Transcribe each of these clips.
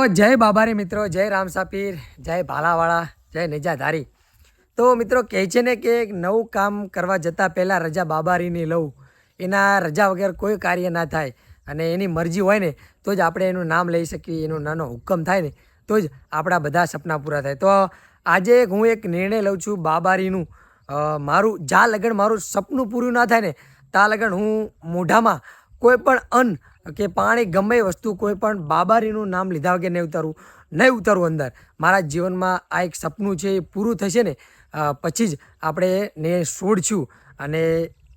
જય બાબારી મિત્રો, જય રામસાપીર, જય ભાલાવાળા, જય નેજાધારી। તો મિત્રો કહે છે ને કે એક નવું કામ કરવા જતાં પહેલાં રજા બાબારીની લઉં, એના રજા વગર કોઈ કાર્ય ના થાય અને એની મરજી હોય ને તો જ આપણે એનું નામ લઈ શકીએ, એનો નાનો હુકમ થાય ને તો જ આપણા બધા સપના પૂરા થાય। તો આજે હું એક નિર્ણય લઉં છું બાબારીનું, મારું જ્યાં લગન મારું સપનું પૂરું ના થાય ને ત્યાં લગન હું મોઢામાં કોઈ પણ અન્ન કે પાણી ગમે એ વસ્તુ કોઈ પણ બાબારીનું નામ લીધા વગર નહીં ઉતારવું અંદર। મારા જીવનમાં આ એક સપનું છે, એ પૂરું થશે ને પછી જ આપણે ને છોડશું। અને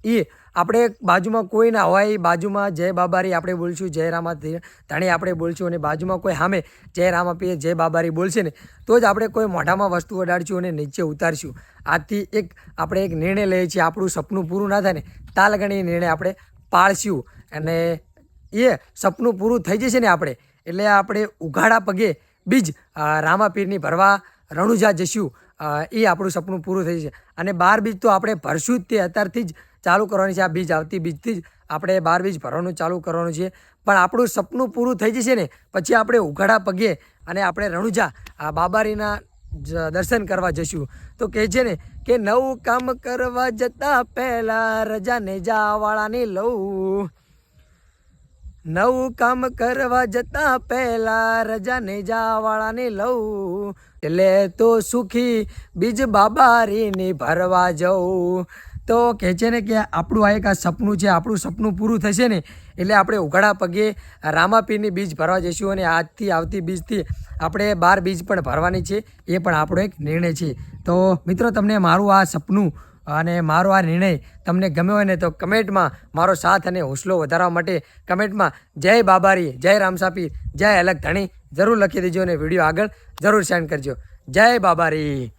એ આપણે બાજુમાં કોઈ ના હોય, બાજુમાં જય બાબારી આપણે બોલશું, જય રામા ધણી આપણે બોલશું, અને બાજુમાં કોઈ સામે જય રામાપીર જય બાબારી બોલશે ને તો જ આપણે કોઈ મોઢામાં વસ્તુ અડાડશું અને નીચે ઉતારશું। આજથી આપણે એક નિર્ણય લઈએ છીએ, આપણું સપનું પૂરું ના થાય ને ત્યાં લગન એ નિર્ણય આપણે પાળશું અને એ સપનું પૂરું થઈ જશે ને એટલે આપણે ઉઘાડા પગે બીજ રામાપીરની ભરવા રણુજા જશું। એ આપણું સપનું પૂરું થઈ જશે અને 12 બીજ તો આપણે ભરશું જ, તે અત્યારથી જ ચાલુ કરવાની છે। આ બીજ આવતી બીજથી જ આપણે 12 બીજ ભરવાનું ચાલુ કરવાનું છે, પણ આપણું સપનું પૂરું થઈ જશે ને પછી આપણે ઉઘાડા પગે અને આપણે રણુજા બાબારીના દર્શન કરવા જશું। તો કહે છે ને કે નવું કામ કરવા જતાં પહેલાં રજા નેજાવાળાની લઉં, નવું કામ કરવા જતાં પહેલાં રજા નેજાવાળાની લઉં, એટલે તો સુખી બીજ બાબારીની ભરવા જવું। તો કહે છે ને કે આપણું આ એક સપનું છે, આપણું સપનું પૂરું થશે ને એટલે આપણે ઉઘાડા પગે રામાપીરની બીજ ભરવા જઈશું અને આજથી આવતી બીજથી આપણે 12 બીજ પણ ભરવાની છે, એ પણ આપણો એક નિર્ણય છે। તો મિત્રો તમને મારું આ સપનું અને મારો આ નિર્ણય તમને ગમ્યો હોય ને તો કમેન્ટમાં મારો સાથ અને હોંસલો વધારવા માટે કમેન્ટમાં જય બાબારી, જય રામસાપીર, જય અલગ ધણી જરૂર લખી દેજો અને વિડીયો આગળ જરૂર સેન્ડ કરજો। જય બાબારી।